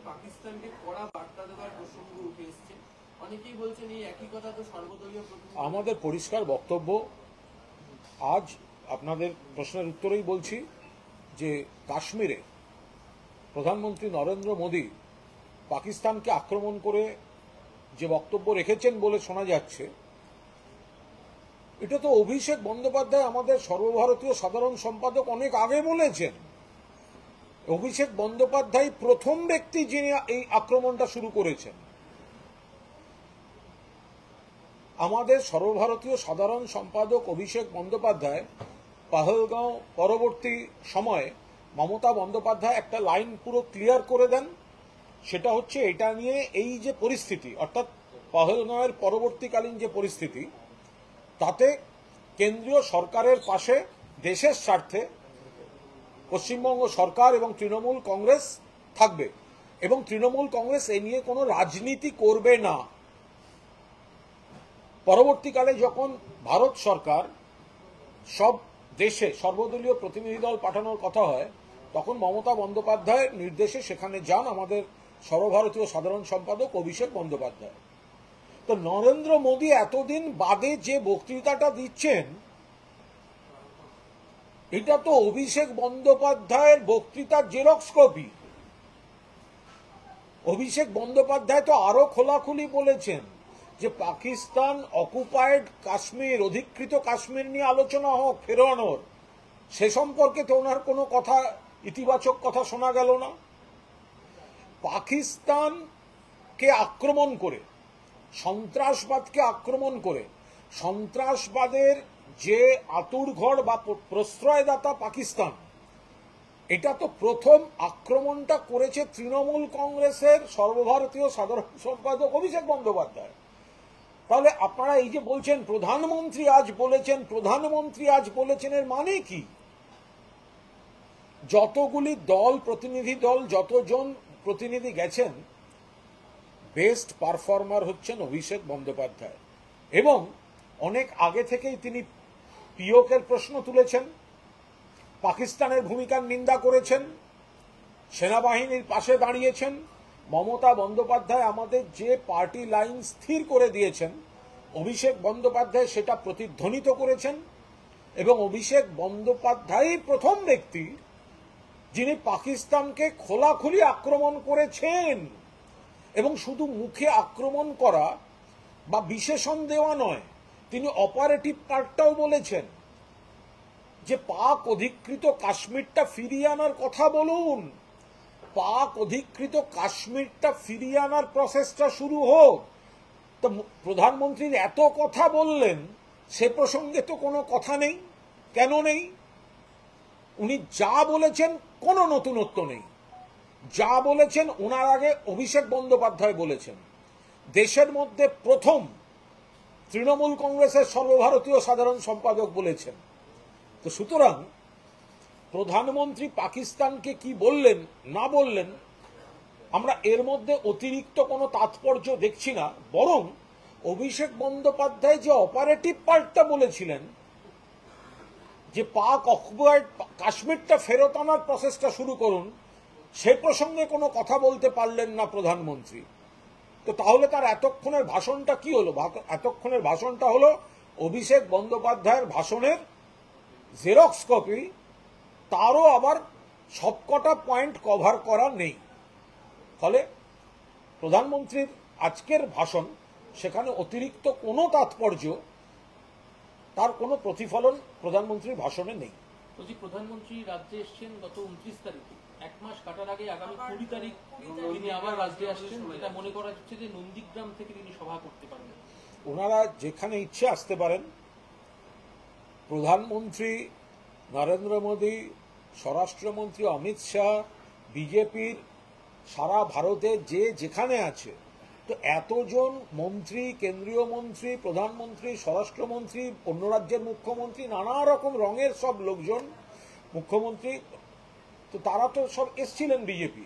পাকিস্তানকে কড়া বার্তা দেওয়ার প্রসঙ্গ উঠে এসেছে, অনেকেই বলছেন এই একই কথা তো সর্বদলীয় প্রতিনিধি। আমাদের পরিষ্কার বক্তব্য, আজ আপনাদের প্রশ্নের উত্তরেই বলছি যে কাশ্মীরে প্রধানমন্ত্রী নরেন্দ্র মোদী পাকিস্তানকে আক্রমণ করে যে বক্তব্য রেখেছেন বলে শোনা যাচ্ছে, এটা তো অভিষেক বন্দ্যোপাধ্যায় আমাদের সর্বভারতীয় সাধারণ সম্পাদক অনেক আগে বলেছেন। অভিষেক বন্দ্যোপাধ্যায় প্রথম ব্যক্তি যিনি এই আক্রমণটা শুরু করেছেন। আমাদের সর্বভারতীয় সাধারণ সম্পাদক অভিষেক বন্দ্যোপাধ্যায় পাহলগাঁও পরবর্তী সময়ে মমতা বন্দ্যোপাধ্যায় একটা লাইন পুরো ক্লিয়ার করে দেন, সেটা হচ্ছে এটা নিয়ে এই যে পরিস্থিতি, অর্থাৎ পাহলগাঁওয়ের পরবর্তীকালীন যে পরিস্থিতি, তাতে কেন্দ্রীয় সরকারের পাশে দেশের স্বার্থে পশ্চিমবঙ্গ সরকার এবং তৃণমূল কংগ্রেস থাকবে এবং তৃণমূল কংগ্রেস এ নিয়ে কোনো রাজনীতি করবে না। পরবর্তীকালে যখন ভারত সরকার সব দেশে সর্বদলীয় প্রতিনিধি দল পাঠানোর কথা হয়, তখন মমতা বন্দ্যোপাধ্যায়ের নির্দেশে সেখানে যান আমাদের সর্বভারতীয় সাধারণ সম্পাদক অভিষেক বন্দ্যোপাধ্যায়। তো নরেন্দ্র মোদী এতদিন বাদে যে বক্তৃতাটা দিচ্ছেন, এটা তো অভিষেক বন্দ্যোপাধ্যায়ের বক্তৃতার জেরক্স কপি। অভিষেক বন্দ্যোপাধ্যায় তো আরো খোলাখুলি বলেছেন যে পাকিস্তান অকুপায়েড কাশ্মীর, অধিকৃত কাশ্মীর নিয়ে আলোচনা হোক ফেরানোর, সে সম্পর্কে তো ওনার কোনো কথা, ইতিবাচক কথা শোনা গেল না। পাকিস্তানকে আক্রমণ করে, সন্ত্রাসবাদকে আক্রমণ করে, সন্ত্রাসবাদের যে আতুরঘর বা প্রশ্রয়দাতা পাকিস্তান, এটা তো প্রথম আক্রমণটা করেছে তৃণমূল কংগ্রেসের সর্বভারতীয় সাধারণ সম্পাদক অভিষেক বন্দ্যোপাধ্যায়। তাহলে আপনারা এই যে বলছেন প্রধানমন্ত্রী আজ বলেছেন, প্রধানমন্ত্রী আজ বলেছেন, এর মানে কি? যতগুলি দল, প্রতিনিধি দল, যতজন প্রতিনিধি গেছেন, বেস্ট পারফর্মার হচ্ছেন অভিষেক বন্দ্যোপাধ্যায় এবং অনেক আগে থেকেই তিনি পিওকের প্রশ্ন তুলেছেন, পাকিস্তানের ভূমিকার নিন্দা করেছেন, সেনাবাহিনীর পাশে দাঁড়িয়েছেন। মমতা বন্দ্যোপাধ্যায় আমাদের যে পার্টি লাইন স্থির করে দিয়েছেন, অভিষেক বন্দ্যোপাধ্যায় সেটা প্রতিধ্বনিত করেছেন এবং অভিষেক বন্দ্যোপাধ্যায়ই প্রথম ব্যক্তি যিনি পাকিস্তানকে খোলাখুলি আক্রমণ করেছেন। এবং শুধু মুখে আক্রমণ করা বা বিশেষণ দেওয়া নয়, তিনি অপারেটিভ পার্টটাও বলেছেন যে পাক অধিকৃত কাশ্মীরটা ফিরিয়ে আনার কথা বলুন, পাক অধিকৃত কাশ্মীরটা ফিরিয়ে আনার প্রসেসটা শুরু হোক। তো প্রধানমন্ত্রীর এত কথা বললেন, সে প্রসঙ্গে তো কোনো কথা নেই। কেন নেই? উনি যা বলেছেন কোনো নতুনত্ব নেই। যা বলেছেন ওনার আগে অভিষেক বন্দ্যোপাধ্যায় বলেছেন, দেশের মধ্যে প্রথম তৃণমূল কংগ্রেসের সর্বভারতীয় সাধারণ সম্পাদক বলেছেন। তো সুতরাং প্রধানমন্ত্রী পাকিস্তানকে কি বললেন না বললেন, আমরা এর মধ্যে অতিরিক্ত কোনো তাৎপর্য দেখছি না। বরং অভিষেক বন্দ্যোপাধ্যায় যে অপারেটিভ পার্টটা বলেছিলেন, যে পাক অকুপায়েড কাশ্মীরটা ফেরত আনার প্রসেসটা শুরু করুন, সে প্রসঙ্গে কোনো কথা বলতে পারলেন না প্রধানমন্ত্রী। তো তাহলে তার এতক্ষণের ভাষণটা কি হলো? এতক্ষণের ভাষণটা হলো অভিষেক বন্দ্যোপাধ্যায়ের ভাষণের জেরক্স কপি, তারও আবার সবকটা পয়েন্ট কভার করা নেই। ফলে প্রধানমন্ত্রীর আজকের ভাষণ, সেখানে অতিরিক্ত কোনো তাৎপর্য, তার কোনো প্রতিফলন প্রধানমন্ত্রীর ভাষণে নেই। বলছি, প্রধানমন্ত্রী রাজ্যে এসছেন গত 29 তারিখে, এক মাস কাটার আগে আগামী 20 তারিখ তিনি আবার রাজ্যে আসছেন। এটা মনে করা হচ্ছে যে নন্দীগ্রাম থেকে তিনি সভা করতে পারেন। ওনারা যেখানে ইচ্ছে আসতে পারেন। প্রধানমন্ত্রী নরেন্দ্র মোদী, স্বরাষ্ট্রমন্ত্রী অমিত শাহ, বিজেপির সারা ভারতে যে যেখানে আছে, তো এতজন মন্ত্রী, কেন্দ্রীয় মন্ত্রী, প্রধানমন্ত্রী, স্বরাষ্ট্রমন্ত্রী, অন্য রাজ্যের মুখ্যমন্ত্রী, নানা রকম রঙের সব লোকজন, মুখ্যমন্ত্রী, তো তারা তো সব এসছিলেন বিজেপি।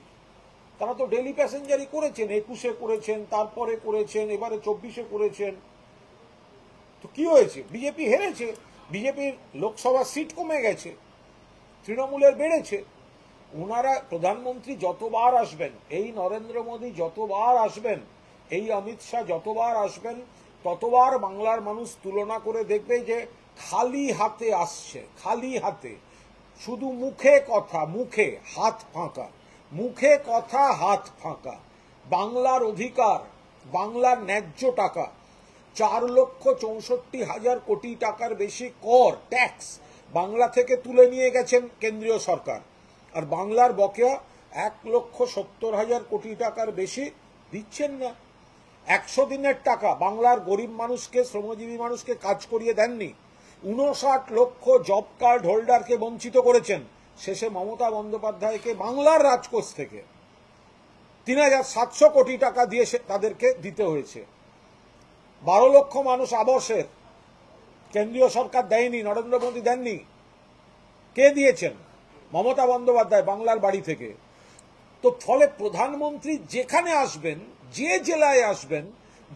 তারা তো ডেলি প্যাসেঞ্জারই করেছেন, 21-এ করেছেন, তারপরে করেছেন, এবারে 24-এ করেছেন। তো কি হয়েছে? বিজেপি হেরেছে, বিজেপির লোকসভা সিট কমে গেছে, তৃণমূলের বেড়েছে। ওনারা প্রধানমন্ত্রী যতবার আসবেন, এই নরেন্দ্র মোদী যতবার আসবেন, এই অমিত শাহ যতবার আসবেন, ততবার বাংলার মানুষ তুলনা করে দেখবে যে খালি হাতে আসছে, খালি হাতে, শুধু মুখে কথা, মুখে, হাত ফাঁকা, মুখে কথা হাত ফাঁকা। বাংলার অধিকার, বাংলার ন্যায্য টাকা, 4,64,000 কোটি টাকার বেশি কর, ট্যাক্স বাংলা থেকে তুলে নিয়ে গেছেন কেন্দ্রীয় সরকার, আর বাংলার বকেয়া 1,70,000 কোটি টাকার বেশি দিচ্ছেন না। 100 দিনের টাকা বাংলার গরিব মানুষকে, শ্রমজীবী মানুষকে কাজ করিয়ে দেননি। 59 লক্ষ জব কার্ড হোল্ডারকে বঞ্চিত করেছেন। শেষে মমতা বন্দ্যোপাধ্যায়কে বাংলার রাজকোষ থেকে 3,700 কোটি টাকা দিয়ে তাদেরকে দিতে হয়েছে। 12 লক্ষ মানুষ আবাসের কেন্দ্রীয় সরকার দেয়নি, নরেন্দ্র মোদী দেননি। কে দিয়েছেন? মমতা বন্দ্যোপাধ্যায় বাংলার বাড়ি থেকে। তো ফলে প্রধানমন্ত্রী যেখানে আসবেন, যে জেলায় আসবেন,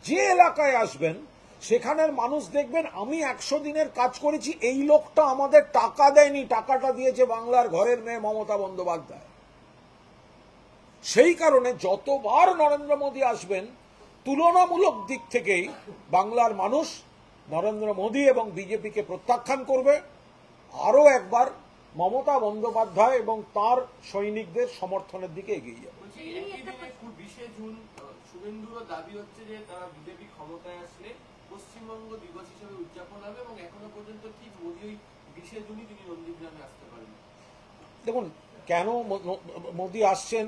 যে এলাকায় আসবেন, সেখানের মানুষ দেখবেন আমি 100 দিনের কাজ করেছি, এই লোকটা আমাদের টাকা দেয়নি, টাকাটা দিয়েছে বাংলার ঘরের মেয়ে মমতা বন্দ্যোপাধ্যায়। সেই কারণে যতবার নরেন্দ্র মোদী আসবেন, তুলনামূলক দিক থেকেই বাংলার মানুষ নরেন্দ্র মোদী এবং বিজেপিকে প্রত্যাখ্যান করবে, আরো একবার মমতা বন্দ্যোপাধ্যায় এবং তার সৈনিকদের সমর্থনের দিকে এগিয়ে যাবে। 20 জুন শুভেন্দুরও দাবি হচ্ছে যে তারা বিজেপি ক্ষমতায় আসলে পশ্চিমবঙ্গ দিবস হিসেবে উদযাপন হবে, এবং এখনো পর্যন্ত ঠিক মোদী ওই 20 জুনই তিনি নন্দীগ্রামে আসতে পারেন। দেখুন, কেন মোদী আসছেন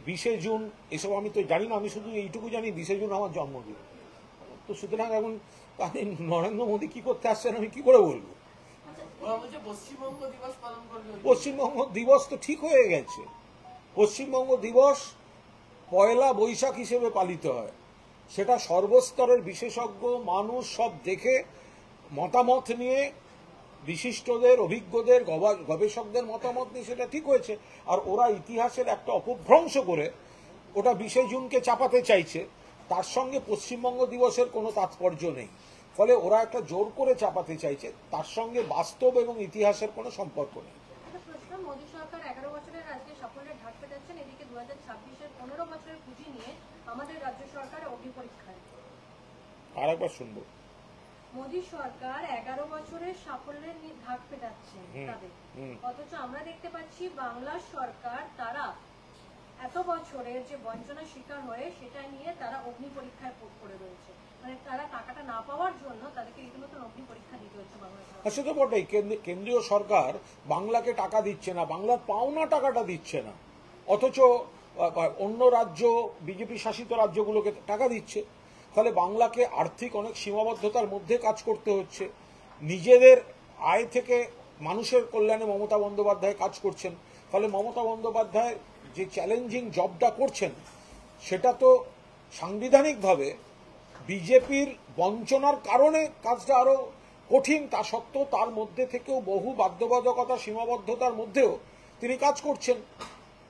20 জুন এসব আমি তো জানি না, আমি শুধু এইটুকু জানি 20 জুন আমার জন্মদিন। তো সুতরাং এখন নরেন্দ্র মোদী কি করতে আসছেন আমি কি করে বলবো? পশ্চিমবঙ্গ দিবস পালন করবে। পশ্চিমবঙ্গ দিবস তো ঠিক হয়ে গেছে। পশ্চিমবঙ্গ দিবস 1 বৈশাখ হিসেবে পালিত হয়। সেটা সর্বস্তরের বিশেষজ্ঞ মানুষ সব দেখে মতামত নিয়ে, বিশিষ্টদের, অভিজ্ঞদের, গবেষকদের মতামত নিয়ে সেটা ঠিক হয়েছে। আর ওরা ইতিহাসের একটা অপভ্রংশ করে ওটা 20 জুনকে চাপাতে চাইছে, তার সঙ্গে পশ্চিমবঙ্গ দিবসের কোনো তাৎপর্য নেই। ফলে ওরা একটা জোর করে চাপাতে চাইছে, তার সঙ্গে বাস্তব এবং ইতিহাসের কোনো সম্পর্ক নেই। মোদী সরকার 11 বছরের আজকে সাফল্যের ঢাক পেটাচ্ছেন, এদিকে 2026-এর 15 বছরের পুঁজি নিয়ে আমাদের রাজ্য সরকার অগ্নিপরীক্ষায়। আর একবার শুনবো। মোদী সরকার 11 বছরের সাফল্যের ঢাক পেটাচ্ছে তাদের, অথচ আমরা দেখতে পাচ্ছি বাংলার সরকার তারা এত বছরের যে বঞ্চনার শিকার হয়ে সেটা নিয়ে তারা অগ্নি পরীক্ষায় পড়ে রয়েছে। মানে তারা টাকাটা না পাওয়ার জন্য তাদেরকে রীতিমতো অগ্নি পরীক্ষা দিতে হচ্ছে বাংলার সরকার। সে তো বটেই, কেন্দ্রীয় সরকার বাংলাকে টাকা দিচ্ছে না, বাংলার পাওনা টাকাটা দিচ্ছে না, অথচ অন্য রাজ্য, বিজেপি শাসিত রাজ্যগুলোকে টাকা দিচ্ছে। ফলে বাংলাকে আর্থিক অনেক সীমাবদ্ধতার মধ্যে কাজ করতে হচ্ছে। নিজেদের আয় থেকে মানুষের কল্যাণে মমতা বন্দ্যোপাধ্যায় কাজ করছেন। ফলে মমতা বন্দ্যোপাধ্যায় যে চ্যালেঞ্জিং জবটা করছেন, সেটা তো সাংবিধানিকভাবে বিজেপির বঞ্চনার কারণে কাজটা আরো কঠিন। তা সত্ত্বেও তার মধ্যে থেকেও বহু বাধ্যবাধকতা, সীমাবদ্ধতার মধ্যেও তিনি কাজ করছেন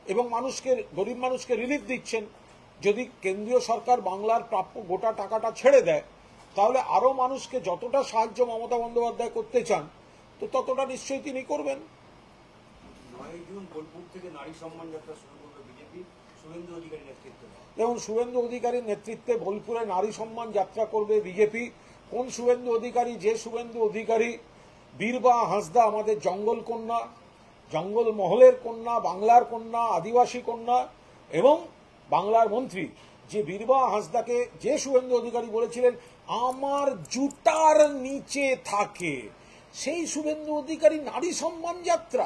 এবং মানুষকে, গরিব মানুষকে রিলিফ দিচ্ছেন। যদি কেন্দ্রীয় সরকার বাংলার প্রাপ্য গোটা টাকাটা ছেড়ে দেয়, তাহলে আরো মানুষকে যতটা সাহায্য মমতা বন্দ্যোপাধ্যায় করতে চান, তো ততটা নিশ্চয়ই তিনি করবেন। 9 জুন বোলপুর থেকে নারী সম্মান যাত্রা শুরু করবে বিজেপি, শুভেন্দু অধিকারী নেতৃত্বে। যেমন শুভেন্দু অধিকারীর নেতৃত্বে বোলপুরে নারী সম্মান যাত্রা করবে বিজেপি। কোন শুভেন্দু অধিকারী? যে শুভেন্দু অধিকারী বীরবা হাঁসদা, আমাদের জঙ্গল কন্যা, জঙ্গল মহলের কন্যা, বাংলার কন্যা, আদিবাসী কন্যা এবং বাংলার মন্ত্রী, যে বীরবা হাঁসদাকে যে শুভেন্দু অধিকারী বলেছিলেন আমার জুতার নিচে থাকে, সেই শুভেন্দু অধিকারী নারী সম্মান যাত্রা,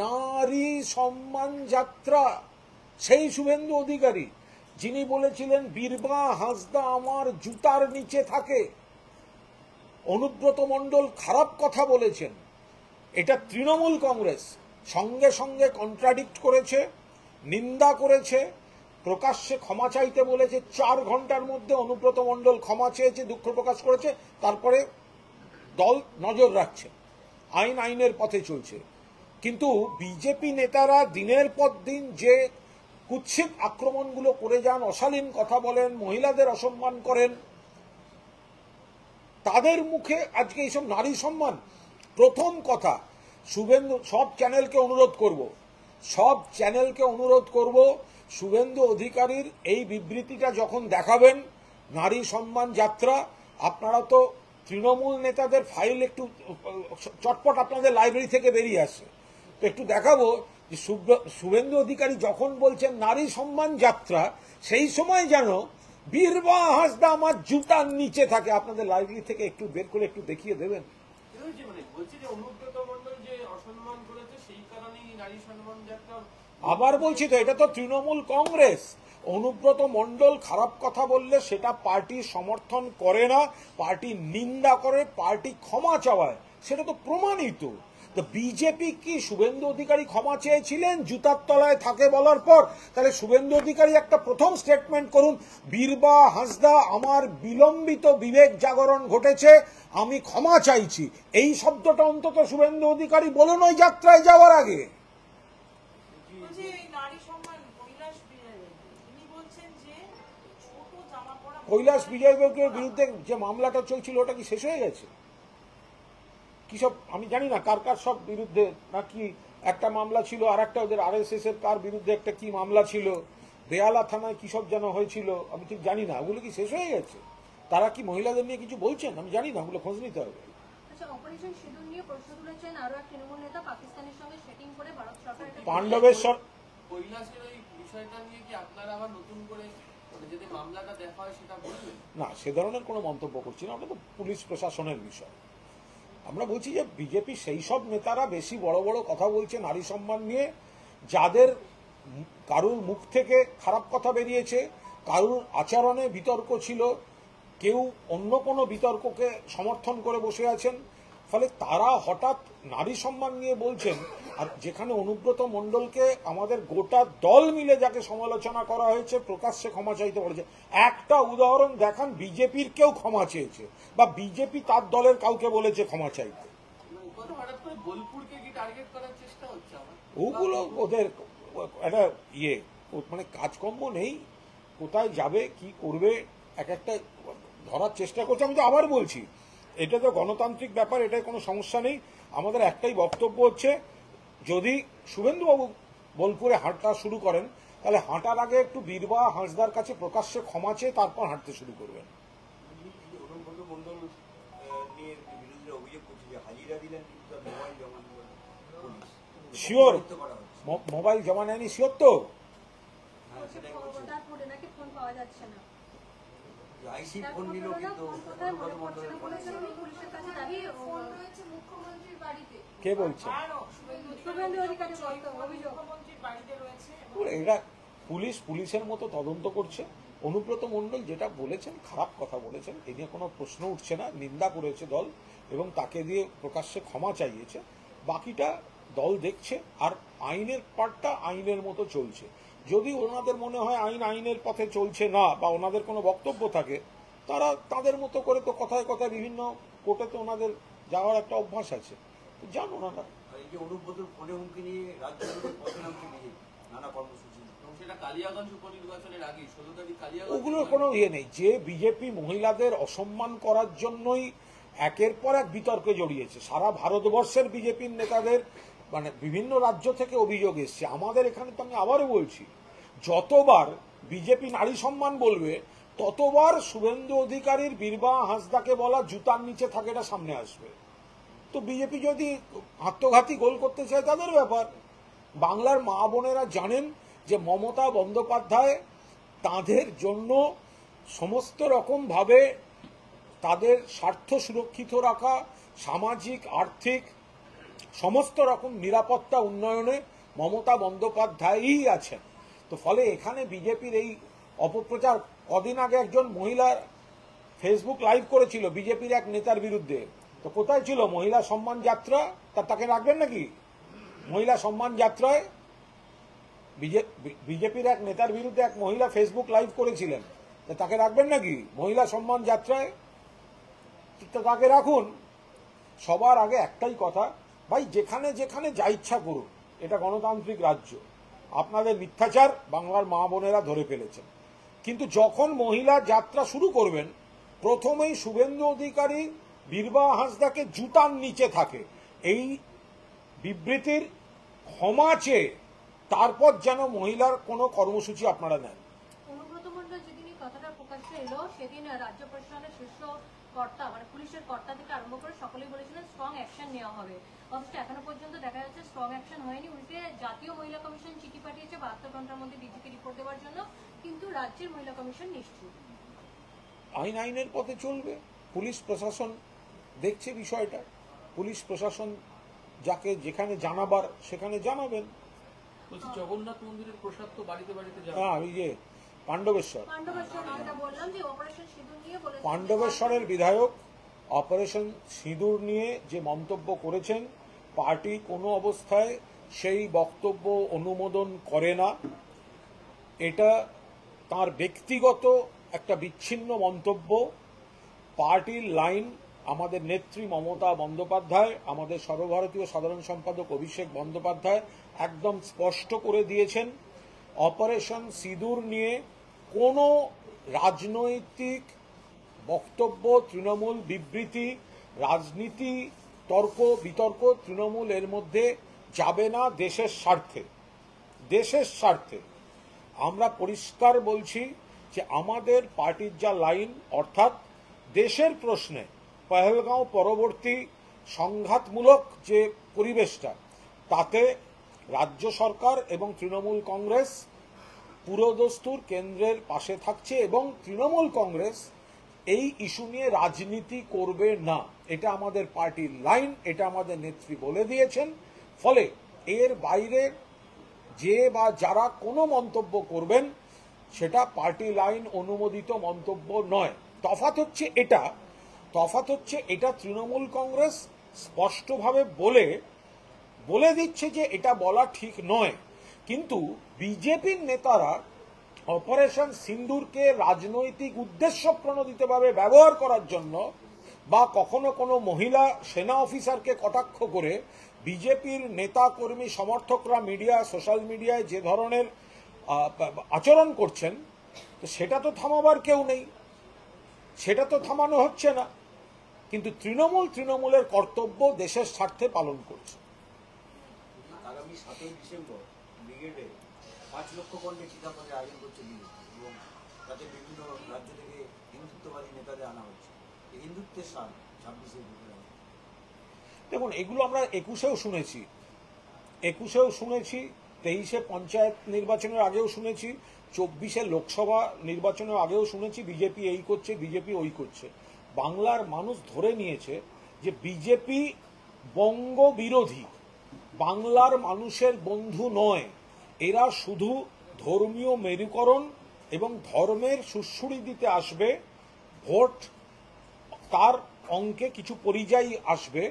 নারী সম্মান যাত্রা, সেই শুভেন্দু অধিকারী যিনি বলেছিলেন বীরবা হাঁসদা আমার জুতার নিচে থাকে। অনুব্রত মণ্ডল খারাপ কথা বলেছেন, এটা তৃণমূল কংগ্রেস সঙ্গে সঙ্গে কন্ট্রাডিক্ট করেছে, নিন্দা করেছে, প্রকাশ্যে ক্ষমা চাইতে বলেছে। 4 ঘন্টার মধ্যে অনুব্রত মণ্ডল ক্ষমা চেয়েছে, দুঃখ প্রকাশ করেছে। তারপরে দল নজর রাখছে, আইনের পথে চলছে। কিন্তু বিজেপি নেতারা দিনের পর দিন যে কুৎসিত আক্রমণগুলো করে যান, অশালীন কথা বলেন, মহিলাদের অসম্মান করেন, তাদের মুখে আজকে এইসব নারী সম্মান। প্রথম কথা, শুভেন্দু, সব চ্যানেলকে অনুরোধ করব, সব চ্যানেলকে অনুরোধ করব, শুভেন্দু অধিকারীর এই বিবৃতিটা যখন দেখাবেন নারী সম্মান যাত্রা, আপনারা তো তৃণমূল নেতাদের ফাইল একটু চটপট আপনাদের লাইব্রেরি থেকে বেরিয়ে আসে, তো একটু দেখাবো যে শুভেন্দু অধিকারী যখন বলছেন নারী সম্মান যাত্রা, সেই সময় যেন বীরবা হাঁসদা আমার জুতার নিচে থাকে। আপনাদের লাইব্রেরি থেকে একটু বের করে একটু দেখিয়ে দেবেন। বলছি যে অনুব্রত মণ্ডল যে অসম্মান করেছে সেই কারণেই নারী সম্মান যাত্রা। আবার বলছি তো, এটা তো তৃণমূল কংগ্রেস। অনুব্রত মণ্ডল খারাপ কথা বললে সেটা পার্টি সমর্থন করে না, পার্টি নিন্দা করে, পার্টি ক্ষমা চাওয়ায়, সেটা তো প্রমাণিত। তো বিজেপি কি শুভেন্দু অধিকারী ক্ষমা চেয়েছিলেন জুতার তলায় থাকে বলার পর? তাহলে শুভেন্দু অধিকারী একটা প্রথম স্টেটমেন্ট করুন, বীরবা হাঁসদা আমার বিলম্বিত বিবেক জাগরণ ঘটেছে, আমি ক্ষমা চাইছি। এই শব্দটা অন্তত শুভেন্দু অধিকারী বলুন ওই যাত্রায় যাওয়ার আগে। কৈলাস বিজয়বর্গের বিরুদ্ধে যে মামলাটা চলছিল ওটা কি শেষ হয়ে গেছে? কি সব আমি জানি না, কার কার সব বিরুদ্ধে নাকি একটা মামলা ছিল, আর একটা ওদের আরএসএস এর কার বিরুদ্ধে একটা কি মামলা ছিল, বেহালা থানায় কি সব যেন হয়েছিল, আমি ঠিক জানি না। ওগুলো কি শেষ হয়ে গেছে? তারা কি মহিলাদের নিয়ে কিছু বলছেন? আমি জানি না, ওগুলো খোঁজ নিতে হবে। অপারেশন সিঁদুর নিয়ে প্রশ্ন তুলেছেন আরো এক তৃণমূল নেতা, পাকিস্তানের সঙ্গে সেটিং করে ভারত সরকার পাণ্ডবেশ্বর কৈলাসের ওই বিষয়টা নিয়ে কি আপনারা আবার নতুন করে যদি মামলাটা দেখা হয় সেটা বলবেন? না, সে ধরনের কোনো মন্তব্য করছি না, ওটা তো পুলিশ প্রশাসনের বিষয়। আমরা বলছি যে বিজেপি সেই সব নেতারা বেশি বড় বড় কথা বলছে নারী সম্মান নিয়ে, যাদের কারুর মুখ থেকে খারাপ কথা বেরিয়েছে, কারুর আচরণে বিতর্ক ছিল, কেউ অন্য কোনো বিতর্ককে সমর্থন করে বসে আছেন, ফলে তারা হঠাৎ নারী সম্মান নিয়ে বলছেন। আর যেখানে অনুব্রত মণ্ডলকে আমাদের গোটা দল মিলে যাকে সমালোচনা করা হয়েছে প্রকাশ্যে ক্ষমা চাইতে বলেছে, একটা উদাহরণ দেখান বিজেপির কেউ ক্ষমা চেয়েছে বা বিজেপি তার দলের কাউকে বলেছে ক্ষমা চাইতে। বোলপুরকে কি টার্গেট করার চেষ্টা হচ্ছে? ওগুলো ওদের একটা মানে কাজকর্ম নেই, কোথায় যাবে কি করবে এক একটা ধরার চেষ্টা করছে। আমি তো আবার বলছি, এটা তো গণতান্ত্রিক ব্যাপার, এটাই কোনো সমস্যা নেই। আমাদের একটাই বক্তব্য হচ্ছে, যদি শুভেন্দুবাবু বোলপুরে হাঁটা শুরু করেন তাহলে হাঁটার আগে একটু বীরবা হাঁসদার কাছে প্রকাশ্যে ক্ষমা চেয়ে তারপর হাঁটতে শুরু করবেন। অনুব্রত মণ্ডল নিয়ে বিরোধীরা অভিযোগ করছে যে হাজিরা দিলেন কিন্তু তার মোবাইল জমা নেওয়ার পুলিশ শিওর মোবাইল জমা নেয়নি, শিওর তো? নাকি ফোন পাওয়া যাচ্ছে না, আইসি ফোন নিল কিন্তু অনুব্রত মণ্ডলের ফোনে পুলিশের কাছে দাঁড়িয়ে মুখ্যমন্ত্রীর বাড়িতে। কে বলছে? শুভেন্দু অধিকারী অভিযোগ এটা পুলিশের মতো তদন্ত করছে। অনুব্রত মণ্ডল যেটা বলেছেন খারাপ কথা বলেছেন, এ নিয়ে কোনো প্রশ্ন উঠছে না, নিন্দা করেছে দল এবং তাকে দিয়ে প্রকাশ্যে ক্ষমা চাইয়েছে। বাকিটা দল দেখছে, আর আইনের পার্টটা আইনের মতো চলছে। যদি ওনাদের মনে হয় আইনের পথে চলছে না বা ওনাদের কোনো বক্তব্য থাকে, তারা তাদের মতো করে তো কথায় কথায় বিভিন্ন কোর্টে তো ওনাদের যাওয়ার একটা অভ্যাস আছে, যান ওনারা। এই যে অনুব্রতর ফোনে হুমকি নিয়ে রাজ্য পথে নামছে বিজেপি নানা কর্মসূচি, সেটা কালিয়াগঞ্জ উপনির্বাচনের আগে 16 তারিখ কালিয়াগঞ্জ। ওগুলোর কোনো নেই। যে বিজেপি মহিলাদের অসম্মান করার জন্যই একের পর এক বিতর্কে জড়িয়েছে, সারা ভারতবর্ষের বিজেপির নেতাদের মানে বিভিন্ন রাজ্য থেকে অভিযোগ এসছে। আমাদের এখানে তো আমি আবারও বলছি, যতবার বিজেপি নারী সম্মান বলবে ততবার শুভেন্দু অধিকারীর বীরবা হাঁসদাকে বলা জুতার নিচে থাকে এটা সামনে আসবে। তো বিজেপি যদি আত্মঘাতী গোল করতে চায় তাদের ব্যাপার। বাংলার মা বোনেরা জানেন যে মমতা বন্দ্যোপাধ্যায় তাদের জন্য সমস্ত রকম ভাবে তাদের স্বার্থ সুরক্ষিত রাখা, সামাজিক আর্থিক সমস্ত রকম নিরাপত্তা উন্নয়নে মমতা বন্দ্যোপাধ্যায়ই আছেন। তো ফলে এখানে বিজেপির এই অপপ্রচার, কদিন আগে একজন মহিলার ফেসবুক লাইভ করেছিল বিজেপির এক নেতার বিরুদ্ধে, তো কোথায় ছিল মহিলা সম্মান যাত্রা? তাকে রাখবেন নাকি মহিলা সম্মান যাত্রায়? বিজেপির এক নেতার বিরুদ্ধে এক মহিলা ফেসবুক লাইভ করেছিলেন, তাকে রাখবেন নাকি মহিলা সম্মান যাত্রায়? তাকে রাখুন। সবার আগে একটাই কথা, ভাই যেখানে যেখানে যা ইচ্ছা করুন, এটা গণতান্ত্রিক রাজ্য, আপনাদের মিথ্যাচার বাংলার মা বোনেরা ধরে ফেলেছেন। কিন্তু যখন মহিলা যাত্রা শুরু করবেন, প্রথমেই শুভেন্দু অধিকারী বীরবা হাঁসদাকে জুতার নিচে থাকে এই বিবৃতির ক্ষমা চেয়ে তারপর যেন মহিলার কোনো কর্মসূচি আপনারা নেন। অনুব্রত মণ্ডল যেদিন এই কথাটা প্রকাশ্যে এলো সেদিন রাজ্য প্রশাসনের শীর্ষ কর্তা মানে পুলিশের কর্তা থেকে আরম্ভ করে সকলেই বলেছিলেন স্ট্রং অ্যাকশন নেওয়া হবে, অথচ এখনো পর্যন্ত দেখা যাচ্ছে স্ট্রং অ্যাকশন হয়নি। উল্টে জাতীয় মহিলা কমিশন চিঠি পাঠিয়েছে 72 ঘন্টার মধ্যে ডিজিকে রিপোর্ট দেওয়ার জন্য, কিন্তু রাজ্যের মহিলা কমিশন নিশ্চুপ। আইন আইনের পথে চলবে, পুলিশ প্রশাসন দেখছে বিষয়টা, পুলিশ প্রশাসন যাকে যেখানে জানাবার সেখানে জানাবেন। বলছি জগন্নাথ মন্দিরের প্রসাদ তো বাড়িতে বাড়িতে যাবে। হ্যাঁ, ওই যে পাণ্ডবেশ্বর, যেটা বললাম যে অপারেশন সিঁদুর নিয়ে বলেছে, পাণ্ডবেশ্বরের বিধায়ক অপারেশন সিঁদুর নিয়ে যে মন্তব্য করেছেন, পার্টি কোনো অবস্থায় সেই বক্তব্য অনুমোদন করে না। এটা তার ব্যক্তিগত একটা বিচ্ছিন্ন মন্তব্য। পার্টির লাইন, আমাদের নেত্রী মমতা বন্দ্যোপাধ্যায়, আমাদের সর্বভারতীয় সাধারণ সম্পাদক অভিষেক বন্দ্যোপাধ্যায় একদম স্পষ্ট করে দিয়েছেন, অপারেশন সিঁদুর নিয়ে কোনো রাজনৈতিক বক্তব্য, তৃণমূল বিবৃতি, রাজনীতি, তর্ক বিতর্ক তৃণমূল এর মধ্যে যাবে না। দেশের স্বার্থে, দেশের স্বার্থে আমরা পরিষ্কার বলছি যে আমাদের পার্টির যা লাইন, অর্থাৎ দেশের প্রশ্নে পহেলগাঁও পরবর্তী সংঘাতমূলক যে পরিবেশটা, তাতে রাজ্য সরকার এবং তৃণমূল কংগ্রেস পুরোদস্তুর কেন্দ্রের পাশে থাকছে এবং তৃণমূল কংগ্রেস এই ইস্যু নিয়ে রাজনীতি করবে না। এটা আমাদের পার্টির লাইন, এটা আমাদের নেত্রী বলে দিয়েছেন। ফলে এর বাইরে যে বা যারা কোনো মন্তব্য করবেন সেটা পার্টি লাইন অনুমোদিত মন্তব্য নয়। তফাৎ হচ্ছে এটা তৃণমূল কংগ্রেস স্পষ্টভাবে বলে দিচ্ছে যে এটা বলা ঠিক নয়, কিন্তু বিজেপির নেতারা অপারেশন সিন্দুরকে রাজনৈতিক উদ্দেশ্য প্রণোদিতভাবে ব্যবহার করার জন্য বা কখনো কোনো মহিলা সেনা অফিসারকে কটাক্ষ করে বিজেপির নেতা কর্মী সমর্থকরা মিডিয়া, সোশ্যাল মিডিয়ায় যে ধরনের আচরণ করছেন, সেটা তো থামাবার কেউ নেই, সেটা তো থামানো হচ্ছে না। কিন্তু তৃণমূলের কর্তব্য দেশের স্বার্থে পালন করছে। আগামী 7ই ডিসেম্বর ব্রিগেডে 5 লক্ষ কণ্ঠে চিতাপথের আয়োজন করছে বিজেপি এবং তাতে বিভিন্ন রাজ্য থেকে হিন্দুত্ববাদী নেতাদের আনা হচ্ছে। এই হিন্দুত্বের সার 26-এ দেখুন, এগুলো আমরা 21-এও শুনেছি, 23-এ পঞ্চায়েত নির্বাচনের আগেও শুনেছি, 24-এ লোকসভা নির্বাচনের আগেও শুনেছি বিজেপি এই করছে, বিজেপি ওই করছে। বাংলার মানুষ ধরে নিয়েছে যে বিজেপি বঙ্গ বিরোধী, বাংলার মানুষের বন্ধু নয়। এরা শুধু ধর্মীয় মেরুকরণ এবং ধর্মের সুড়সুড়ি দিতে আসবে, ভোট তার অঙ্কে কিছু পরিযায়ী আসবে,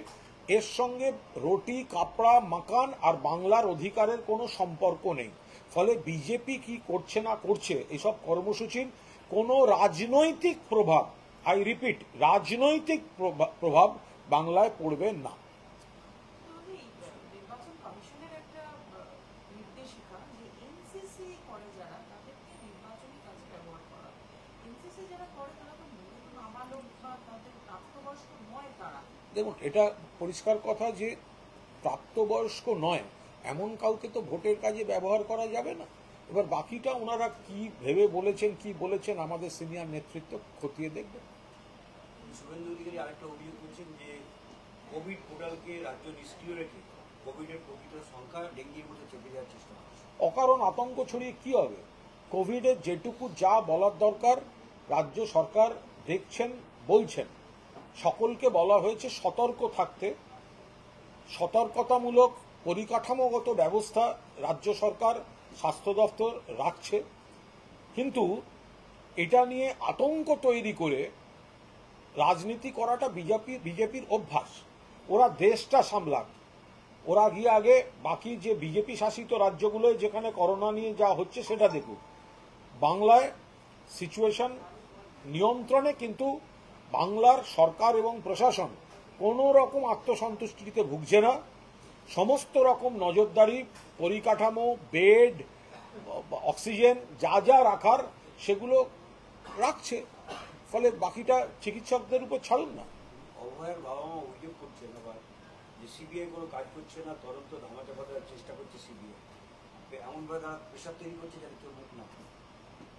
এর সঙ্গে রুটি কাপড়া মাকান আর বাংলার অধিকারের কোনো সম্পর্ক নেই। ফলে বিজেপি কি করছে না করছে, এসব কর্মসূচির কোনো রাজনৈতিক প্রভাব, আই রিপিট, রাজনৈতিক প্রভাব বাংলায় পড়বে না। নির্বাচন কমিশনের একটা নির্দেশিকা যে এনসিসি করে যারা তাদেরকে নির্বাচনী কাজে ব্যবহার করা। এনসিসি যারা করে তারা তো মূলত নাবালক বা তাদের প্রাপ্তবয়স্ক নয়। তারা দেখুন, এটা পরিষ্কার কথা যে প্রাপ্তবয়স্ক নয় এমন কাউকে তো ভোটের কাজে ব্যবহার করা যাবে না। এবার বাকিটা ওনারা কি ভেবে বলেছেন আমাদের সিনিয়র নেতৃত্ব খতিয়ে দেখবেন। শুভেন্দু অধিকারী আরেকটা অভিযোগ করেছেন যে কোভিড পোর্টালকে রাজ্য নিষ্ক্রিয় রেখে কোভিডের প্রকৃত সংখ্যা ডেঙ্গির মধ্যে চেপে যাওয়ার চেষ্টা করছে। অকারণ আতঙ্ক ছড়িয়ে কি হবে? কোভিডের যেটুকু যা বলার দরকার রাজ্য সরকার দেখছেন, বলছেন। সকলকে বলা হয়েছে সতর্ক থাকতে, সতর্কতামূলক পরিকাঠামোগত ব্যবস্থা রাজ্য সরকার, স্বাস্থ্য দপ্তর রাখছে, কিন্তু এটা নিয়ে আতঙ্ক তৈরি করে রাজনীতি করাটা বিজেপির অভ্যাস। ওরা দেশটা সামলাক, ওরা গিয়ে আগে বাকি যে বিজেপি শাসিত রাজ্যগুলোয় যেখানে করোনা নিয়ে যা হচ্ছে সেটা দেখুক। বাংলায় সিচুয়েশন নিয়ন্ত্রণে, কিন্তু বাংলার সরকার এবং প্রশাসন কোনো রকম আত্মসন্তুষ্টিতে ভুগছে না। সমস্ত রকম নজরদারি, পরিকাঠামো, বেড, অক্সিজেন যা যা রাখার সেগুলো রাখছে। ফলে বাকিটা চিকিৎসকদের উপর ছাড়ুন না। অভয়ের বাবা মা অভিযোগ করছেন আবার যে সিবিআই কোনো কাজ করছে না, তদন্ত ধামাচাপা দেওয়ার চেষ্টা করছে সিবিআই। এমনভাবে তারা প্রেশার তৈরি করছে যাতে কেউ মুখ না খুলে।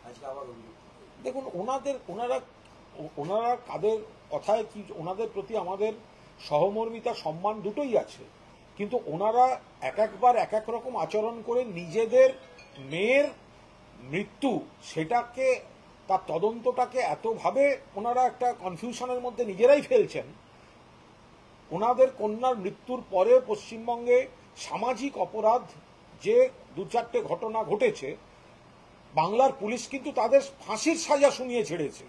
আজকে আবার অভিযোগ। দেখুন ওনারা কাদের কথায় কি, ওনাদের প্রতি আমাদের সহমর্মিতা সম্মান দুটোই আছে, কিন্তু ওনারা একবার এক এক রকম আচরণ করে নিজেদের মেয়ের মৃত্যু সেটাকে, তার তদন্তটাকে এতভাবে ওনারা একটা কনফিউশনের মধ্যে নিজেরাই ফেলছেন। ওনাদের কন্যার মৃত্যুর পরে পশ্চিমবঙ্গে সামাজিক অপরাধ যে 2-4টে ঘটনা ঘটেছে, বাংলার পুলিশ কিন্তু তাদের ফাঁসির সাজা শুনিয়ে ছেড়েছে।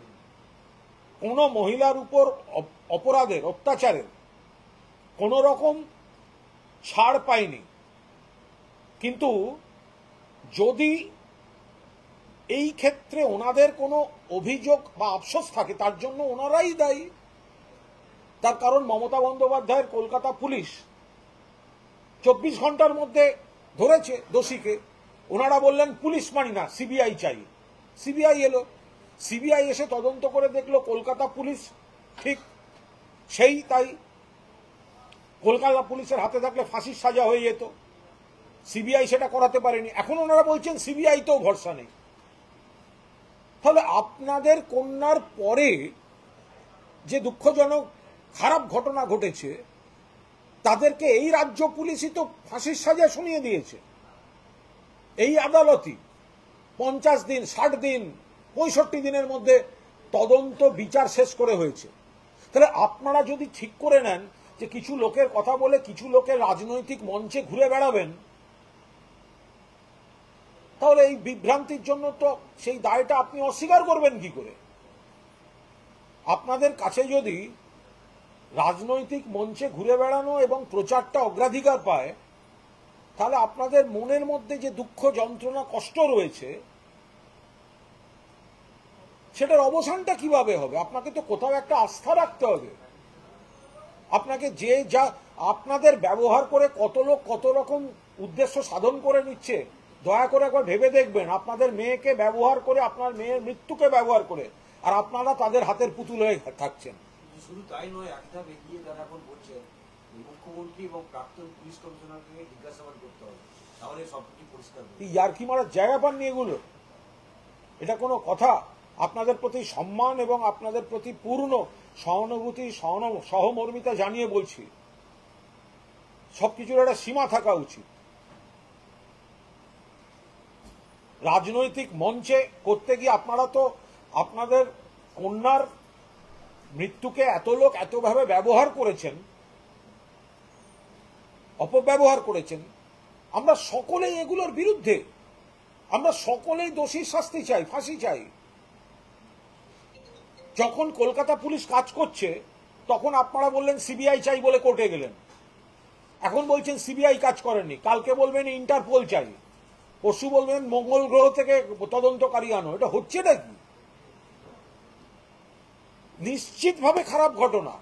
কোন মহিলার উপর অপরাধের, অত্যাচারের কোন রকম ছাড় পায়নি। কিন্তু যদি এই ক্ষেত্রে ওনাদের কোনো অভিযোগ বা আফসোস থাকে, তার জন্য ওনারাই দায়ী। তার কারণ মমতা বন্দ্যোপাধ্যায়ের কলকাতা পুলিশ 24 ঘন্টার মধ্যে ধরেছে দোষীকে। ওনারা বললেন পুলিশ মানি না, সিবিআই চাই। সিবিআই এলো, সিবিআই এসে তদন্ত করে দেখলো কলকাতা পুলিশ ঠিক সেই তাই। কলকাতা পুলিশের হাতে থাকলে ফাঁসির সাজা হয়ে যেত, সিবিআই সেটা করাতে পারেনি। এখন ওনারা বলছেন সিবিআই তো ভরসা নেই। তাহলে আপনাদের কন্যার পরে যে দুঃখজনক খারাপ ঘটনা ঘটেছে, তাদেরকে এই রাজ্য পুলিশই তো ফাঁসির সাজা শুনিয়ে দিয়েছে। এই আদালতই 50 দিন, 60 দিন, 65 দিনের মধ্যে তদন্ত বিচার শেষ করে হয়েছে। তাহলে আপনারা যদি ঠিক করে নেন যে কিছু লোকের কথা বলে কিছু লোকের রাজনৈতিক মঞ্চে ঘুরে বেড়াবেন, তাহলে এই বিভ্রান্তির জন্য তো সেই দায়টা আপনি অস্বীকার করবেন কি করে? আপনাদের কাছে যদি রাজনৈতিক মঞ্চে ঘুরে বেড়ানো এবং প্রচারটা অগ্রাধিকার পায়, তাহলে আপনাদের মনের মধ্যে যে দুঃখ, যন্ত্রণা, কষ্ট রয়েছে, সেটার অবসানটা কিভাবে হবে? আপনাকে তো কোথাও একটা আস্থা রাখতে হবে। আপনাকে যে যা আপনাদের ব্যবহার করে কত লোক কত রকম উদ্দেশ্য সাধন করে নিচ্ছে, দয়া করে একবার ভেবে দেখবেন। আপনাদের মেয়েকে ব্যবহার করে, আপনার মেয়ের মৃত্যুকে ব্যবহার করে, আর আপনারা তাদের হাতের পুতুল হয়ে থাকছেন। শুধু তাই নয়, একটা এগিয়ে তারা এখন বলছে মুখ্যমন্ত্রী এবং প্রাক্তন পুলিশ কমিশনারকে জিজ্ঞাসাবাদ করতে হবে, তাহলে সবকিছু পরিষ্কার হবে। ইয়ার্কি মারার জায়গা পাননি এগুলো? এটা কোনো কথা? আপনাদের প্রতি সম্মান এবং আপনাদের প্রতি পূর্ণ সহানুভূতি, সহমর্মিতা জানিয়ে বলছি, সবকিছুর একটা সীমা থাকা উচিত। রাজনৈতিক মঞ্চে করতে গিয়ে আপনারা তো আপনাদের কন্যার মৃত্যুকে এত লোক এতভাবে ব্যবহার করেছেন, অপব্যবহার করেছেন। আমরা সকলেই এগুলোর বিরুদ্ধে, আমরা সকলেই দোষীর শাস্তি চাই, ফাঁসি চাই। যখন কলকাতা পুলিশ কাজ করছে তখন আপনারা বললেন সিবিআই চাই বলে কোর্টে গেলেন, এখন বলছেন সিবিআই কাজ করেনি, কালকে বলবেন ইন্টারপোল চাই, পরশু বলবেন মঙ্গল গ্রহ থেকে তদন্তকারী আনো। এটা হচ্ছে নাকি? নিশ্চিতভাবে খারাপ ঘটনা,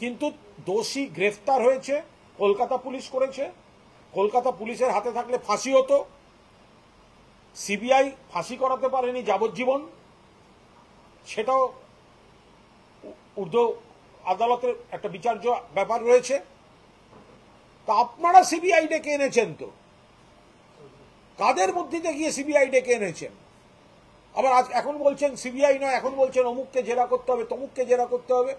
কিন্তু দোষী গ্রেফতার হয়েছে, কলকাতা পুলিশ করেছে। কলকাতা পুলিশের হাতে থাকলে ফাঁসি হতো, সিবিআই ফাঁসি করাতে পারেনি যাবজ্জীবন, সেটাও ঊর্ধ্ব আদালতের একটা বিচার্য ব্যাপার রয়েছে। তা আপনারা সিবিআই ডেকে এনেছেন, তো কাদের বুদ্ধিতে গিয়ে সিবিআই ডেকে এনেছেন? আবার এখন বলছেন সিবিআই নয়, এখন বলছেন অমুককে জেরা করতে হবে, তমুককে জেরা করতে হবে।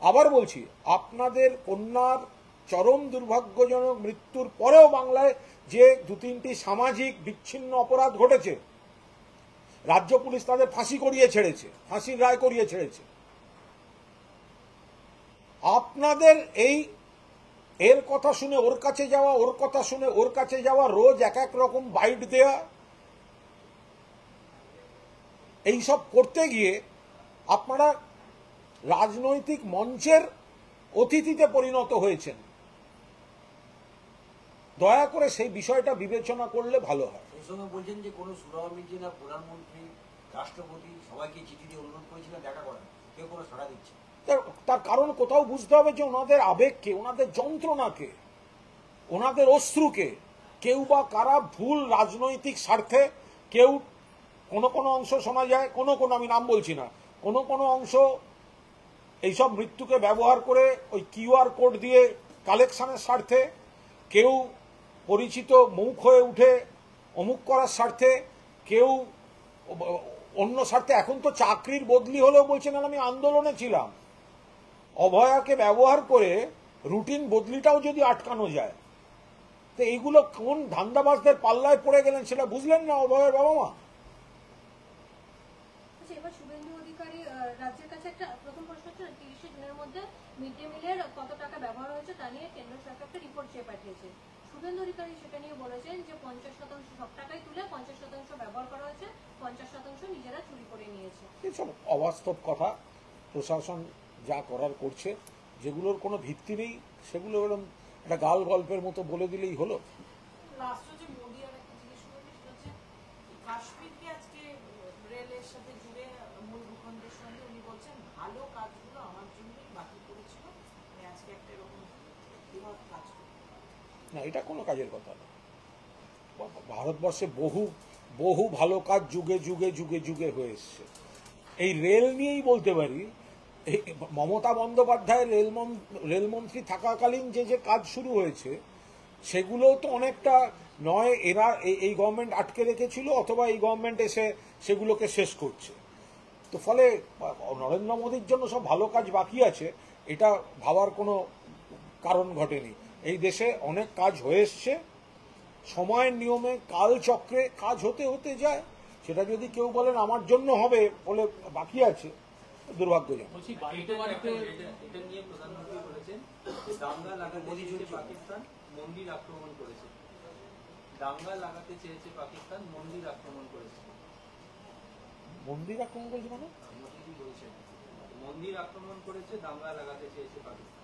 আবার বলছি, আপনাদের কন্যার চরম দুর্ভাগ্যজনক মৃত্যুর পরেও বাংলায় যে 2-3টি সামাজিক বিচ্ছিন্ন অপরাধ ঘটেছে, রাজ্য পুলিশ তাদের ফাঁসি করিয়ে ছেড়েছে, ফাঁসির রায় করিয়ে ছেড়েছে। আপনাদের এর কথা শুনে ওর কাছে যাওয়া, ওর কথা শুনে ওর কাছে যাওয়া, রোজ এক এক রকম বাইট দেয়া, এইসব করতে গিয়ে আপনারা রাজনৈতিক মঞ্চের অতিথিতে পরিণত হয়েছেন। দয়া করে সেই বিষয়টা বিবেচনা করলে ভালো হয়। এই সময় বলছেন যে কোনো সুরামিজি না প্রধানমন্ত্রী, রাষ্ট্রপতি সবাইকে চিঠি দিয়ে অনুরোধ করেছিলেন দেখা করেন, কেউ কোনো সাড়া দিচ্ছে। তার কারণ কোথাও বুঝতে হবে যে ওনাদের আবেগকে, ওনাদের যন্ত্রণাকে, ওনাদের অশ্রুকে কেউ বা কারা ভুল রাজনৈতিক স্বার্থে, কেউ কোনো অংশ শোনা যায়, কোনো আমি নাম বলছি না, কোনো অংশ এইসব মৃত্যুকে ব্যবহার করে ওই কিউআর কোড দিয়ে কালেকশনের স্বার্থে, কেউ পরিচিত মুখ হয়ে উঠে অমুক করার স্বার্থে, কেউ অন্য স্বার্থে। এখন তো চাকরির বদলি হলেও বলছেন আমি আন্দোলনে ছিলাম। অভয়াকে ব্যবহার করে রুটিন বদলিটাও যদি আটকানো যায়, তো এইগুলো কোন ধান্দাবাজদের পাল্লায় পড়ে গেলেন সেটা বুঝলেন না অভয়ের বাবা মা? আচ্ছা, এবার শুভেন্দু অধিকারী রাজ্যের কাছে একটা প্রথম প্রশ্ন হচ্ছে 30শে জুনের মধ্যে মিড ডে মিলের কত টাকা ব্যবহার হয়েছে তা নিয়ে কেন্দ্র সরকারকে রিপোর্ট চেয়ে পাঠিয়েছে। শুভেন্দু অধিকারী সেটা নিয়ে বলেছেন যে 50% সব টাকাই তুলে 50% ব্যবহার করা হয়েছে, 50% নিজেরা চুরি করে নিয়েছে। এসব অবাস্তব কথা। প্রশাসন যা করার করছে, যেগুলোর কোনো ভিত্তি নেই, সেগুলো এরকম একটা গাল গল্পের মতো বলে দিলেই হলো। লাস্ট হচ্ছে মোদি আর একটা জিনিস বলবে, সেটা হচ্ছে কাশ্মীরকে আজকে রেলের সাথে জুড়ে মূল ভূখণ্ডের সঙ্গে উনি বলছেন ভালো কাজগুলো আমার জন্যই বাকি পড়েছিল, আমি আজকে একটা এরকম বৃহৎ কাজ করি। না, এটা কোনো কাজের কথা না। ভারতবর্ষে বহু বহু ভালো কাজ যুগে যুগে যুগে যুগে হয়ে এসছে। এই রেল নিয়েই বলতে পারি, এই মমতা বন্দ্যোপাধ্যায় রেলমন্ত্রী থাকাকালীন যে যে কাজ শুরু হয়েছে, সেগুলো তো অনেকটা নয় এরা এই গভর্নমেন্ট আটকে রেখেছিল, অথবা এই গভর্নমেন্ট এসে সেগুলোকে শেষ করছে। তো ফলে নরেন্দ্র মোদীর জন্য সব ভালো কাজ বাকি আছে, এটা ভাবার কোনো কারণ ঘটেনি। এই দেশে অনেক কাজ হয়ে এসছে, সময়ের নিয়মে কালচক্রে কাজ হতে হতে যায়। সেটা যদি কেউ বলেন আমার জন্য হবে বলে বাকি আছে, দুর্ভাগ্যজনক। বলছি বাড়িতে বাড়িতে এটা নিয়ে প্রধানমন্ত্রী বলেছেন যে দাঙ্গা লাগাতে চেয়েছে পাকিস্তান, মন্দির আক্রমণ করেছে। দাঙ্গা লাগাতে চেয়েছে পাকিস্তান, মন্দির আক্রমণ করেছে। মন্দির আক্রমণ করেছে মানে? মোদীজি বলছেন মন্দির আক্রমণ করেছে, দাঙ্গা লাগাতে চেয়েছে পাকিস্তান।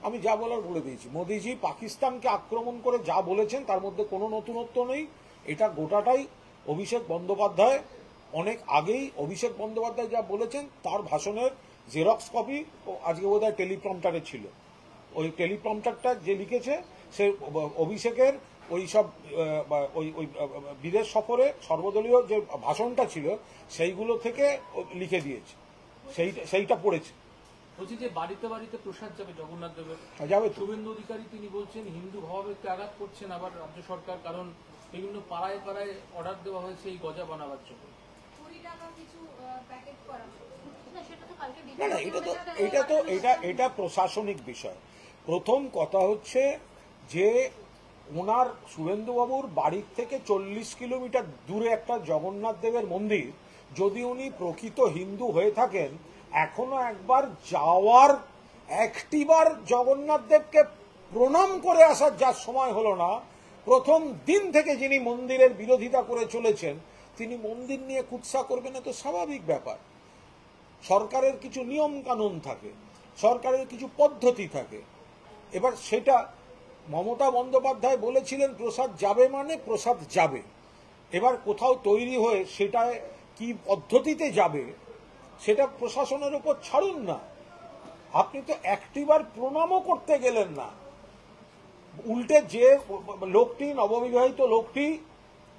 আমি যা বলার বলে দিয়েছি। মোদিজি পাকিস্তানকে আক্রমণ করে যা বলেছেন তার মধ্যে কোনো নতুনত্ব নেই। এটা গোটাটাই অভিষেক বন্দ্যোপাধ্যায় অনেক আগেই অভিষেক বন্দ্যোপাধ্যায় যা বলেছেন তার ভাষণের জেরক্স কপি আজকে বোধহয় টেলিপ্রম্পটারে ছিল। ওই টেলিপ্রম্পটারটা যে লিখেছে সে অভিষেকের ওই সব ওই বিদেশ সফরে সর্বদলীয় যে ভাষণটা ছিল সেইগুলো থেকে লিখে দিয়েছে, সেইটা পড়েছে। বলছি যে বাড়িতে বাড়িতে প্রসাদ যাবে জগন্নাথ দেবের, যাবে তো। শুভেন্দু অধিকারী তিনি বলছেন হিন্দু ভাবাবেগকে আঘাত করছেন আবার রাজ্য সরকার, কারণ বিভিন্ন পাড়ায় পাড়ায় অর্ডার দেওয়া হয়েছে এই গজা বানাবার জন্য। 20 টাকা কিছু প্যাকেট করা না, সেটা তো কালকে না না, এটা প্রশাসনিক বিষয়। প্রথম কথা হচ্ছে যে ওনার শুভেন্দুবাবুর বাড়ির থেকে 40 কিলোমিটার দূরে একটা জগন্নাথ দেবের মন্দির, যদি উনি প্রকৃত হিন্দু হয়ে থাকেন, এখনো একবার যাওয়ার একটিবার জগন্নাথ দেবকে প্রণাম করে আসার যার সময় হলো না। প্রথম দিন থেকে যিনি মন্দিরের বিরোধিতা করে চলেছেন, তিনি মন্দির নিয়ে কুৎসা করবেন, না তো স্বাভাবিক ব্যাপার। সরকারের কিছু নিয়ম কানুন থাকে, সরকারের কিছু পদ্ধতি থাকে। এবার সেটা মমতা বন্দ্যোপাধ্যায় বলেছিলেন প্রসাদ যাবে মানে প্রসাদ যাবে। এবার কোথাও তৈরি হয়ে সেটা কি পদ্ধতিতে যাবে সেটা প্রশাসনের উপর ছাড়ুন না। আপনি তো একটিবার প্রণামও করতে গেলেন না, উল্টে যে লোকটি নববিবাহিত লোকটি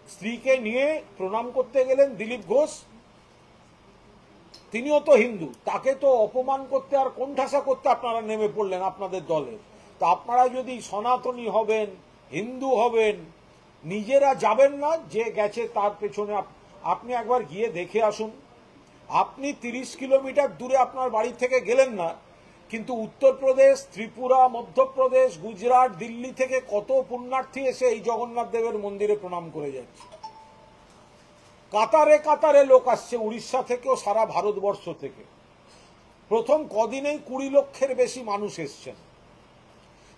স্ত্রীকে নিয়ে প্রণাম করতে গেলেন দিলীপ ঘোষ, তিনিও তো হিন্দু, তাকে তো অপমান করতে আর কোণঠাসা করতে আপনারা নেমে পড়লেন আপনাদের দলের। তা আপনারা যদি সনাতনী হবেন, হিন্দু হবেন, নিজেরা যাবেন না, যে গেছে তার পেছনে আপনি একবার গিয়ে দেখে আসুন। আপনি 30 কিলোমিটার দূরে আপনার বাড়ি থেকে গেলেন না, কিন্তু উত্তরপ্রদেশ, ত্রিপুরা, মধ্যপ্রদেশ, গুজরাট, দিল্লি থেকে কত পুণ্যার্থী এসে এই জগন্নাথ দেবের মন্দিরে প্রণাম করে যাচ্ছে। কাতারে কাতারে লোক আসছে, উড়িষ্যা থেকেও, সারা ভারতবর্ষ থেকে। প্রথম কদিনেই 20 লক্ষের বেশি মানুষ এসছেন।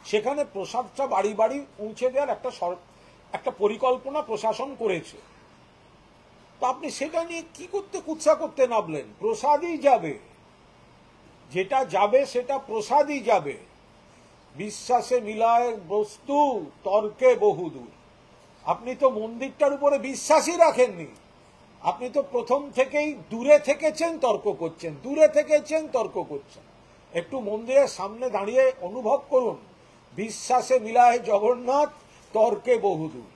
সেখানে প্রসাদটা বাড়ি বাড়ি পৌঁছে দেওয়ার একটা পরিকল্পনা প্রশাসন করেছে। তো আপনি সেটা নিয়ে কি করতে কুৎসা করতে নামলেন? প্রসাদই যাবে, যেটা যাবে সেটা প্রসাদই যাবে। বিশ্বাসে মিলায় বস্তু, তর্কে বহুদূর। আপনি তো মন্দিরটার উপরে বিশ্বাসই রাখেননি, আপনি তো প্রথম থেকেই দূরে থেকেছেন, তর্ক করছেন, দূরে থেকেছেন, তর্ক করছেন। একটু মন্দিরের সামনে দাঁড়িয়ে অনুভব করুন, বিশ্বাসে মিলায় জগন্নাথ, তর্কে বহুদূর।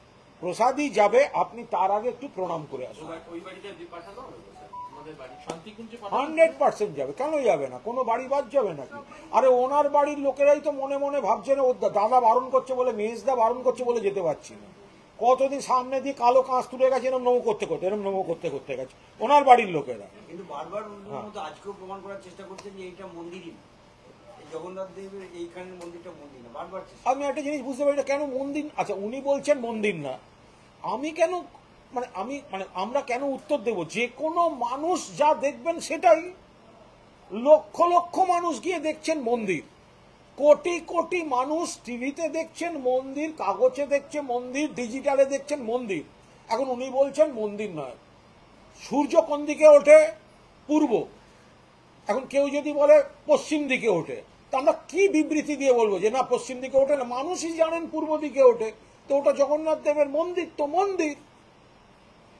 প্রসাদই যাবে, আপনি তার আগে একটু প্রণাম করে আসুন। ওই বাড়িতে পাঠানো হবে স্যার, আমাদের বাড়ি শান্তিকুঞ্জে 100% যাবে, কেন যাবে না? কোনো বাড়ি বাদ যাবে নাকি? আরে ওনার বাড়ির লোকেরাই তো মনে মনে ভাবছে না, ওর দাদা বারণ করছে বলে, মেজদা বারণ করছে বলে যেতে পারছি না। কতদিন সামনে দিয়ে কালো কাঁচ তুলে গেছে, এরম নমো করতে করতে, এরম নমো করতে করতে গেছে ওনার বাড়ির লোকেরা। কিন্তু বারবার ওনার মতো আজকেও প্রমাণ করার চেষ্টা করছেন যে এইটা মন্দিরই না, এই জগন্নাথ দেবের এইখানের মন্দিরটা মন্দির না, বারবার চেষ্টা। আমি একটা জিনিস বুঝতে পারি না, কেন মন্দির? আচ্ছা, উনি বলছেন মন্দির না, আমি কেন আমরা কেন উত্তর দেব? যে কোনো মানুষ যা দেখবেন সেটাই। লক্ষ লক্ষ মানুষ গিয়ে দেখছেন মন্দির, কোটি কোটি মানুষ টিভিতে দেখছেন মন্দির, কাগজে দেখছে মন্দির, ডিজিটালে দেখছেন মন্দির। এখন উনি বলছেন মন্দির নয়। সূর্য কোন দিকে ওঠে? পূর্ব। এখন কেউ যদি বলে পশ্চিম দিকে ওঠে, তা আমরা কি বিবৃতি দিয়ে বলবো যে না পশ্চিম দিকে ওঠে না? মানুষই জানেন পূর্ব দিকে ওঠে, তো ওটা জগন্নাথ দেবের মন্দির, তো মন্দির।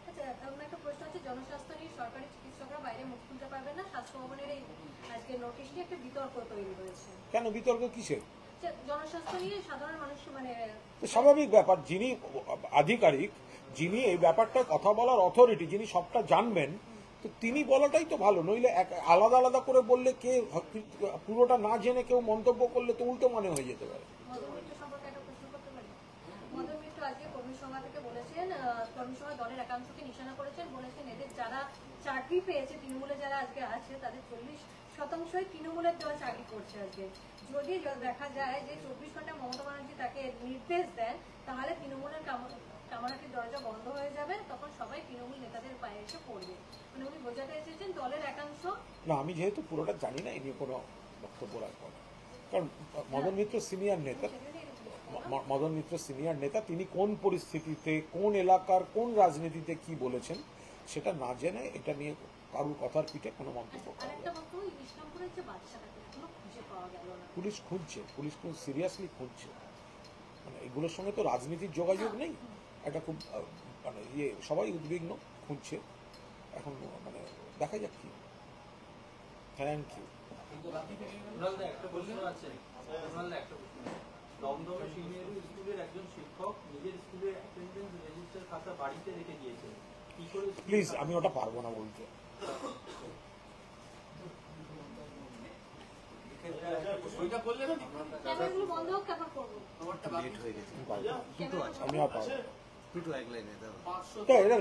আচ্ছা, আমার একটা প্রশ্ন আছে, জনস্বাস্থ্য নিয়ে সরকারি চিকিৎসকরা বাইরে মুখ খুলতে পারবে না, স্বাস্থ্য ভবনের এই আজকে নোটিশ নিয়ে একটা বিতর্ক তৈরি হয়েছে। কেন বিতর্ক কিসের? জনস্বাস্থ্য নিয়ে সাধারণ মানুষ তো স্বাভাবিক ব্যাপার, যিনি আধিকারিক, যিনি এই ব্যাপারটা কথা বলার অথরিটি, যিনি সবটা জানবেন, তো তিনি বলাটাই তো ভালো। নইলে আলাদা আলাদা করে বললে কে পুরোটা না জেনে কেউ মন্তব্য করলে তো উল্টো মনে হয়ে যেতে পারে। মদন মিত্র সম্পর্কে একটা প্রশ্ন করতে পারি? মদন মিত্র আজকে কর্মী সভা থেকে বলেছেন, কর্মী সভা দলের একাংশকে নিশানা করেছেন, বলেছেন এদের যারা চাকরি পেয়েছে, তৃণমূলে যারা আজকে আছে তাদের 40% তৃণমূলের দেওয়া চাকরি করছে আজকে। যদি দেখা যায় যে 24 ঘন্টা মমতা ব্যানার্জি তাকে নির্দেশ দেন, তাহলে তৃণমূলের কামারাটির দরজা বন্ধ হয়ে যাবে, তখন সবাই তৃণমূল নেতাদের পায়ে এসে পড়বে। মানে উনি বোঝাতে এসেছেন দলের একাংশ। না, আমি যেহেতু পুরোটা জানি না, এই নিয়ে কোনো বক্তব্য রাখবো না, কারণ মদন মিত্র সিনিয়র নেতা, মদন মিত্র সিনিয়র নেতা, তিনি কোন পরিস্থিতিতে, কোন এলাকার, কোন রাজনীতিতে কি বলেছেন সেটা না জেনে এটা নিয়ে কারুর কথার পিঠে কোনো মন্তব্য করা আরেকটা বক্তব্য, ইসলামপুরের যে বাচ্চাটাকে এখনো খুঁজে পাওয়া গেল না। পুলিশ খুঁজছে, পুলিশ খুব সিরিয়াসলি খুঁজছে। মানে এগুলোর সঙ্গে তো রাজনীতির যোগাযোগ নেই, একটা খুব সবাই উদ্বিগ্ন, খুঁজছে। এখন দেখা যাক কি। Thank you. কুণালদা একটা প্রশ্ন আছে, কুণালদা একটা প্রশ্ন। দমদমের সিনিয়র স্কুলের একজন শিক্ষক নিজের স্কুলের অ্যাটেন্ডেন্স রেজিস্টার খাতা বাড়িতে রেখে দিয়েছেন, কি করে? প্লিজ, আমি ওটা পারবো না বলতে। ওইটা করলে না ক্যামেরাগুলো বন্ধ হোক, তারপর করবো। তোমারটা লেট হয়ে গেছে, আমি আর পারবো না। একটু এক লাইনে দাও। 500 তো এটা